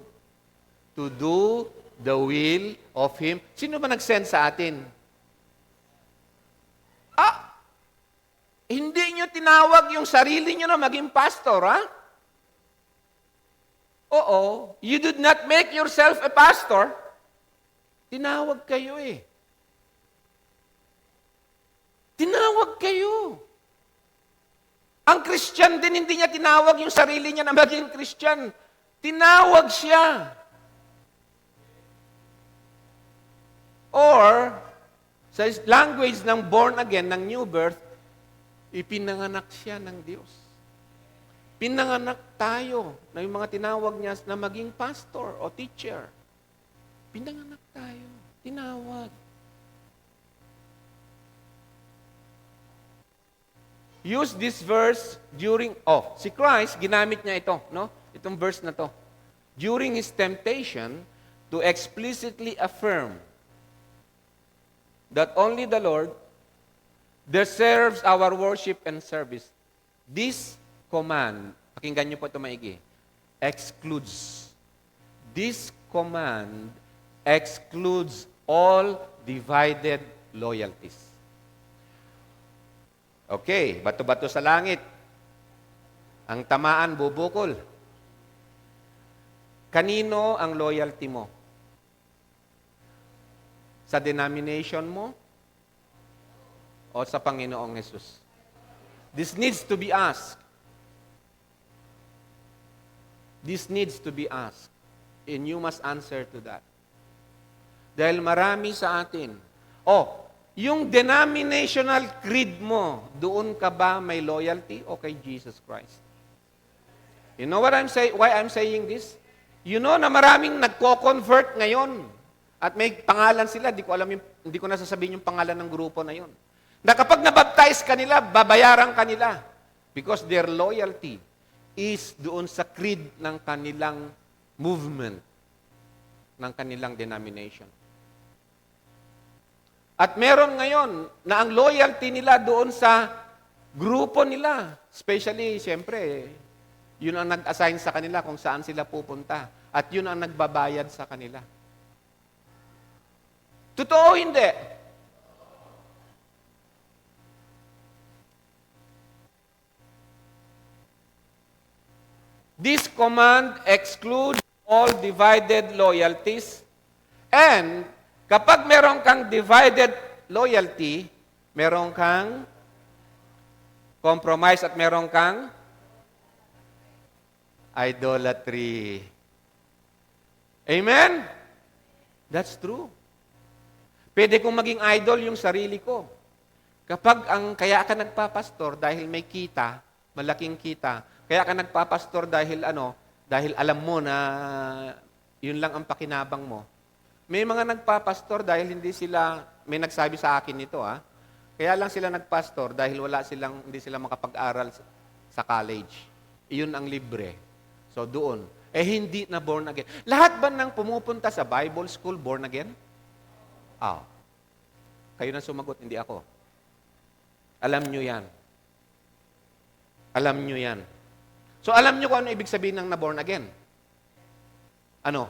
To do the will of Him. Sino ba nag-send sa atin? Hindi nyo tinawag yung sarili nyo na maging pastor, ha? Oo. You did not make yourself a pastor. Tinawag kayo eh. Tinawag kayo. Ang Christian din, hindi niya tinawag yung sarili niya na maging Christian. Tinawag siya. Or, sa language ng born again, ng new birth, ipinanganak siya ng Diyos. Pinanganak tayo na yung mga tinawag niya na maging pastor o teacher. Pinanganak tayo. Tinawag. Use this verse during, si Christ, ginamit niya ito, no? Itong verse na to. During His temptation to explicitly affirm that only the Lord deserves our worship and service. This command, pakinggan niyo po ito maigi, excludes. This command excludes all divided loyalties. Okay, bato-bato sa langit. Ang tamaan bubukol. Kanino ang loyalty mo? Sa denomination mo? O sa Panginoong Jesus? This needs to be asked. This needs to be asked. And you must answer to that. Dahil marami sa atin, yung denominational creed mo, doon ka ba may loyalty o kay Jesus Christ? You know why I'm saying this? You know na maraming nagko-convert ngayon. At may pangalan sila, hindi ko nasasabihin yung pangalan ng grupo na yun. Na kapag nabaptize kanila, babayaran kanila. Because their loyalty is doon sa creed ng kanilang movement, ng kanilang denomination. At meron ngayon na ang loyalty nila doon sa grupo nila. Especially, siyempre, yun ang nag-assign sa kanila kung saan sila pupunta. At yun ang nagbabayad sa kanila. Totoo hindi? This command excludes all divided loyalties. And kapag meron kang divided loyalty, meron kang compromise at meron kang idolatry. Amen? That's true. Pwede kong maging idol yung sarili ko. Kaya ka nagpapastor dahil may kita, malaking kita. Kaya ka nagpapastor dahil alam mo na yun lang ang pakinabang mo. May mga nagpapastor dahil may nagsabi sa akin nito, kaya lang sila nagpastor dahil hindi sila makapag-aral sa college. Iyon ang libre. So doon. Hindi na born again. Lahat ba nang pumupunta sa Bible school born again? Kayo na sumagot, hindi ako. Alam nyo yan. Alam nyo yan. So alam nyo kung ano ibig sabihin ng na-born again? Ano?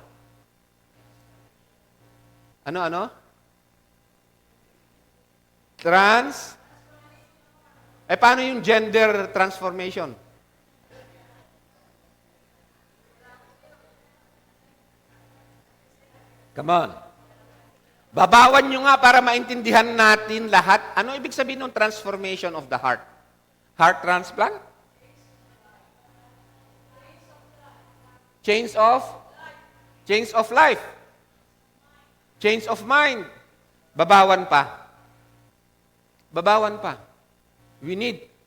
Ano? Paano yung gender transformation? Come on. Babawan nyo nga para maintindihan natin lahat. Ano ibig sabihin ng transformation of the heart? Heart transplant? Change of life. Change of mind. Babawan pa.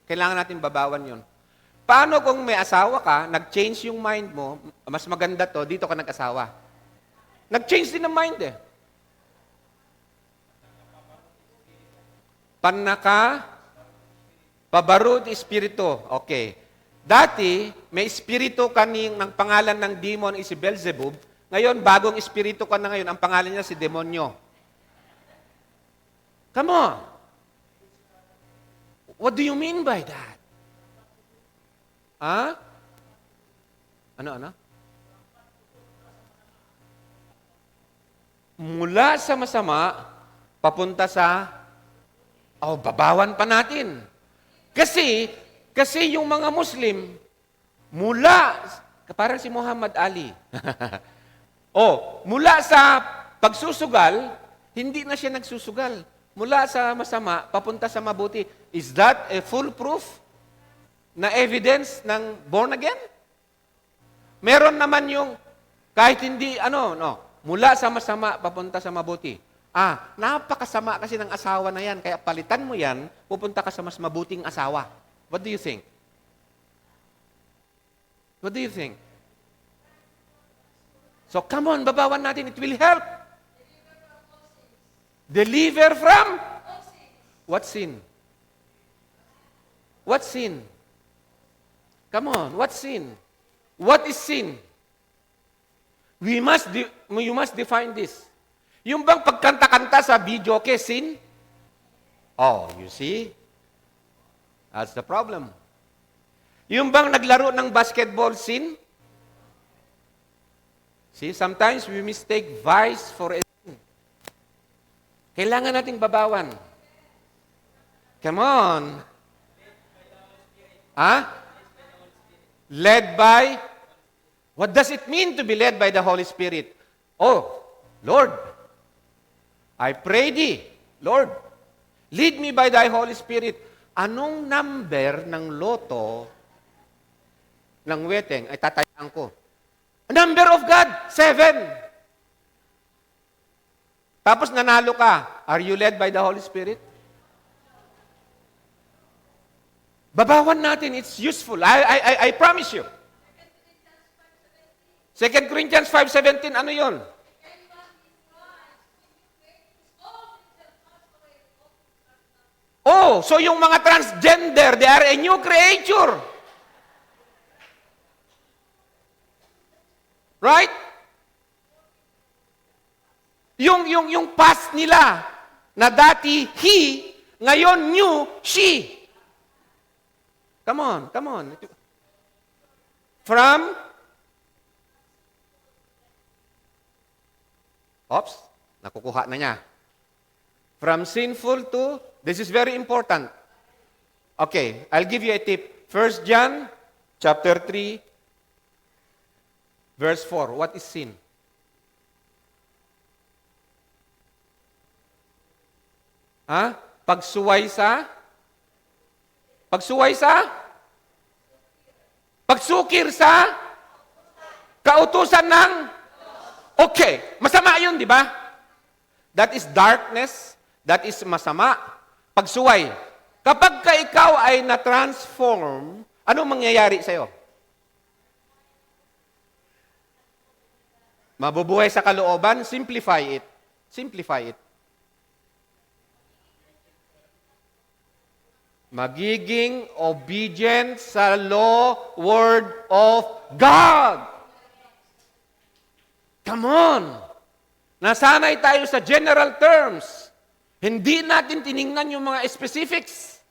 Kailangan natin babawan yon. Paano kung may asawa ka, nag-change yung mind mo, mas maganda to, dito ka nag-asawa. Nag-change din ang mind eh. Pabarud espiritu. Okay. Dati, may espiritu ng pangalan ng demon is si Beelzebub. Ngayon, bagong espiritu ka na ngayon. Ang pangalan niya si demonyo. Come on. What do you mean by that? Ano? Mula sa masama, papunta sa, babawan pa natin. Kasi yung mga Muslim, parang si Muhammad Ali. Mula sa pagsusugal, hindi na siya nagsusugal. Mula sa masama, papunta sa mabuti. Is that a full proof na evidence ng born again? Meron naman yung, kahit hindi, mula sa masama, papunta sa mabuti. Napakasama kasi ng asawa na yan, kaya palitan mo yan, pupunta ka sa mas mabuting asawa. What do you think? What do you think? So come on, babawan natin. It will help. Deliver from? What sin? What sin? Come on, what sin? What is sin? You must define this. Yung bang pagkanta-kanta sa video, sin? You see? That's the problem. Yung bang naglaro ng basketball, sin? See, sometimes we mistake vice for a sin. Kailangan nating babawan. Come on. Led by? What does it mean to be led by the Holy Spirit? Lord, I pray thee, Lord, lead me by thy Holy Spirit. Anong number ng loto ng weteng ay tatayaan ko? Number of God, 7. Tapos nanalo ka. Are you led by the Holy Spirit? Babawan natin, it's useful. I promise you. 2 Corinthians 5:17, ano yun? Oh, so yung mga transgender, they are a new creature. Right? Yung past nila, na dati he, ngayon new she. Come on, come on. From, nakukuha na niya. From sinful to, this is very important. Okay, I'll give you a tip. 1 John chapter 3, verse 4. What is sin? Ha? Pagsuway sa? Pagsukir sa? Kautusan ng? Okay, masama yun, di ba? That is darkness, that is masama. Pagsuway. Kapag ka ikaw ay na-transform, anong mangyayari sa'yo? Mabubuhay sa kalooban, simplify it. Simplify it. Magiging obedient sa law, word of God. Come on. Nasanay tayo sa general terms. Hindi natin tiningnan yung mga specifics.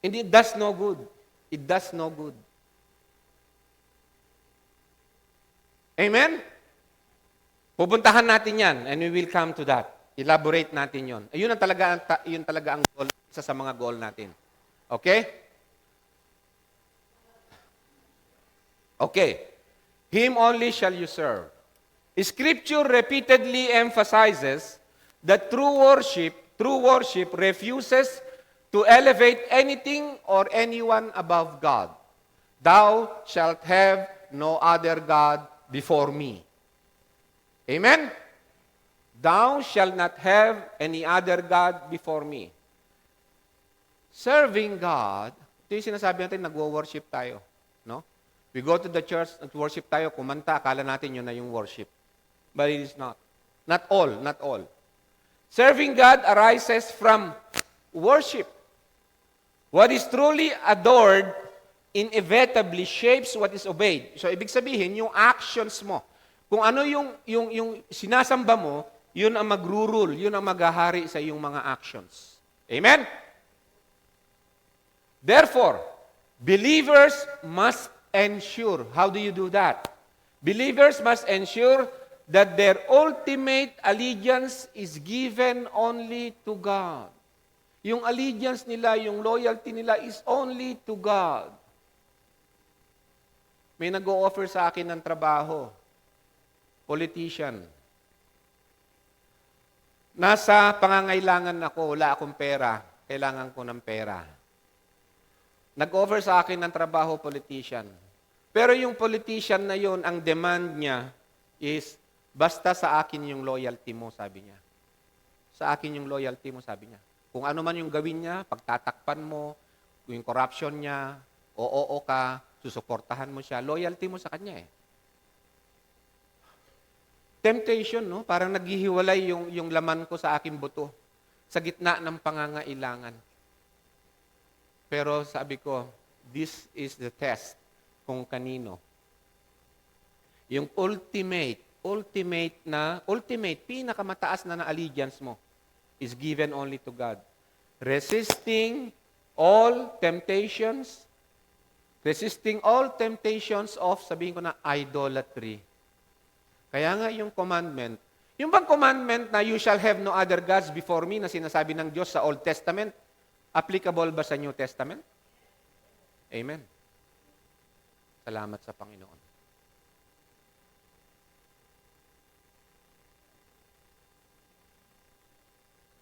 And it does no good. It does no good. Amen? Pupuntahan natin yan and we will come to that. Elaborate natin yon. Yun talaga ang goal, isa sa mga goal natin. Okay? Okay. Him only shall you serve. Scripture repeatedly emphasizes that true worship refuses to elevate anything or anyone above God. Thou shalt have no other God before me. Amen? Thou shalt not have any other God before me. Serving God, ito yung sinasabi natin, nagwo-worship tayo. No? We go to the church, nag-worship tayo, kumanta, akala natin yun na yung worship. But it is not. Not all, not all. Serving God arises from worship. What is truly adored inevitably shapes what is obeyed. So, ibig sabihin, yung actions mo, kung ano yung sinasamba mo, yun ang magru-rule, yun ang maghahari sa iyong mga actions. Amen? Therefore, believers must ensure. How do you do that? Believers must ensure that their ultimate allegiance is given only to God. Yung allegiance nila, yung loyalty nila is only to God. May nag-o-offer sa akin ng trabaho. Politician. Nasa pangangailangan ako, wala akong pera, kailangan ko ng pera. Nag-offer sa akin ng trabaho, politician. Pero yung politician na yun, ang demand niya is, basta sa akin yung loyalty mo, sabi niya. Sa akin yung loyalty mo, sabi niya. Kung ano man yung gawin niya, pagtatakpan mo, yung corruption niya, oo ka, susuportahan mo siya, loyalty mo sa kanya eh. Temptation, no? Parang naghihiwalay yung laman ko sa aking buto sa gitna ng pangangailangan. Pero sabi ko, this is the test kung kanino. Yung ultimate, pinakamataas na allegiance mo is given only to God. Resisting all temptations of, sabihin ko na, idolatry. Kaya nga yung commandment, yung bang commandment na you shall have no other gods before me na sinasabi ng Diyos sa Old Testament, applicable ba sa New Testament? Amen. Salamat sa Panginoon.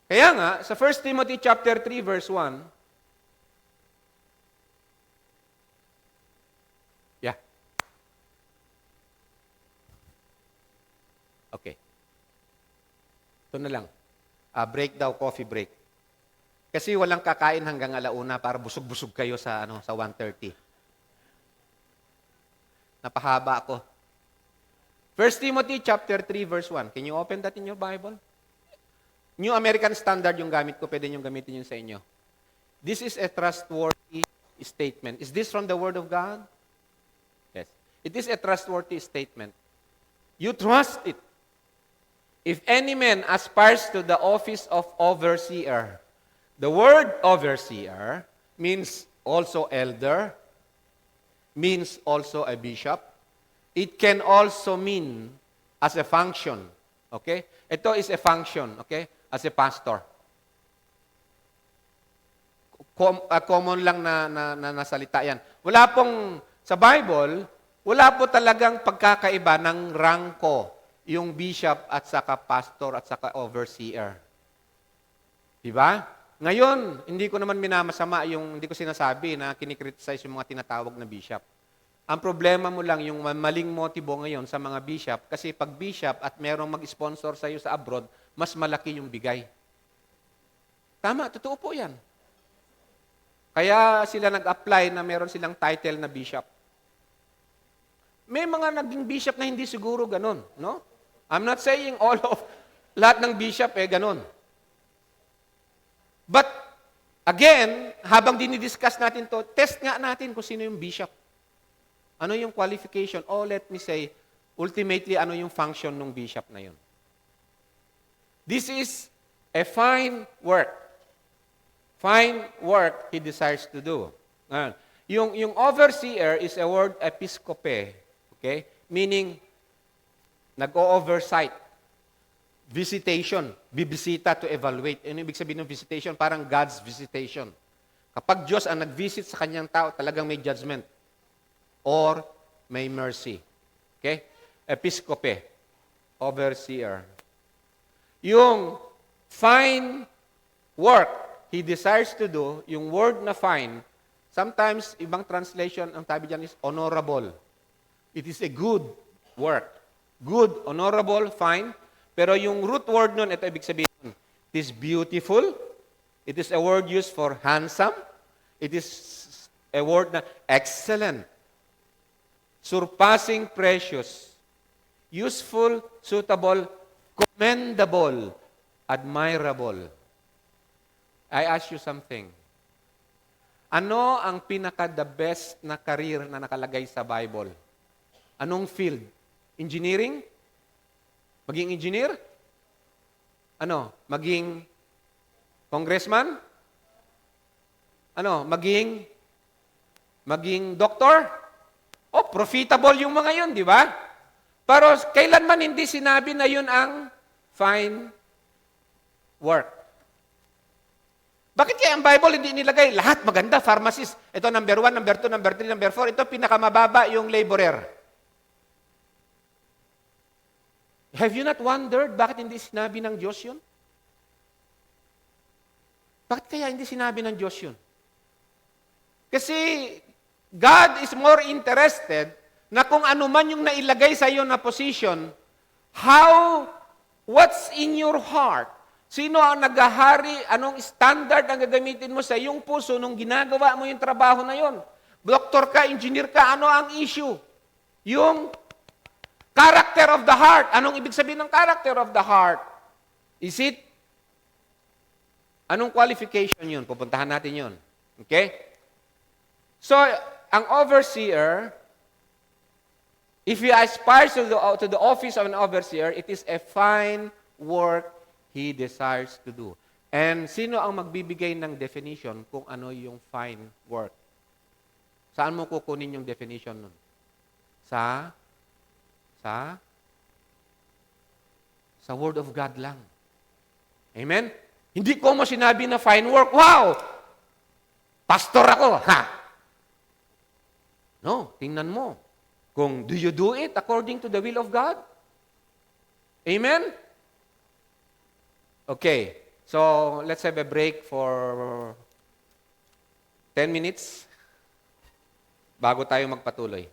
Kaya nga, sa 1 Timothy chapter 3, verse 1, okay. Ito na lang. Break daw, coffee break. Kasi walang kakain hanggang alauna para busog-busog kayo sa 1:30. Napahaba ako. 1 Timothy chapter 3 verse 1. Can you open that in your Bible? New American Standard yung gamit ko. Pwede nyo gamitin yun sa inyo. This is a trustworthy statement. Is this from the Word of God? Yes. It is a trustworthy statement. You trust it. If any man aspires to the office of overseer, the word overseer means also elder, means also a bishop. It can also mean as a function. Okay? Ito is a function, okay? As a pastor. Common lang na salita yan. Wala pong, sa Bible, wala po talagang pagkakaiba ng rangko, yung bishop at saka pastor at saka overseer. Diba? Ngayon, hindi ko naman minamasama hindi ko sinasabi na kinikriticize yung mga tinatawag na bishop. Ang problema mo lang yung maling motibo ngayon sa mga bishop kasi pag bishop at merong mag-sponsor sa iyo sa abroad, mas malaki yung bigay. Tama, totoo po yan. Kaya sila nag-apply na meron silang title na bishop. May mga naging bishop na hindi siguro ganun, no? I'm not saying lahat ng bishop ganun. But, again, habang dinidiscuss natin to, test nga natin kung sino yung bishop. Ano yung qualification? Let me say, ultimately, ano yung function ng bishop na yun? This is a fine work. Fine work he desires to do. Yung overseer is a word episkope, okay? Meaning, nag-o-oversight. Visitation. Bibisita to evaluate. Ano ibig sabihin ng visitation? Parang God's visitation. Kapag Diyos ang nag-visit sa kanyang tao, talagang may judgment. Or may mercy. Okay? Episkope. Overseer. Yung fine work he desires to do, yung word na fine, sometimes, ibang translation, ang tabi dyan is honorable. It is a good work. Good, honorable, fine. Pero yung root word nun, ito ibig sabihin, it is beautiful. It is a word used for handsome. It is a word na excellent. Surpassing precious. Useful, suitable, commendable, admirable. I ask you something. Ano ang pinaka-the best na career na nakalagay sa Bible? Anong field? Engineering? Maging engineer? Ano? Maging congressman? Ano? Maging doctor? Profitable yung mga yun, di ba? Pero kailanman hindi sinabi na yun ang fine work. Bakit kaya ang Bible hindi nilagay? Lahat maganda, pharmacist. Ito number 1, number 2, number 3, number 4. Ito pinakamababa yung laborer. Have you not wondered bakit hindi sinabi ng Diyos yun? Bakit kaya hindi sinabi ng Diyos yun? Kasi God is more interested na kung ano man yung nailagay sa iyo na position, what's in your heart? Sino ang naghahari? Anong standard ang gagamitin mo sa iyong puso nung ginagawa mo yung trabaho na yon? Doktor ka, engineer ka, ano ang issue? Yung character of the heart. Anong ibig sabihin ng character of the heart? Is it? Anong qualification yun? Pupuntahan natin yun. Okay? So, ang overseer, if he aspires to the office of an overseer, it is a fine work he desires to do. And sino ang magbibigay ng definition kung ano yung fine work? Saan mo kukunin yung definition nun? Sa Word of God lang. Amen? Hindi ko mo sinabi na fine work. Wow! Pastor ako. Ha? No, tingnan mo. Kung do you do it according to the will of God? Amen? Okay. So, let's have a break for 10 minutes bago tayo magpatuloy.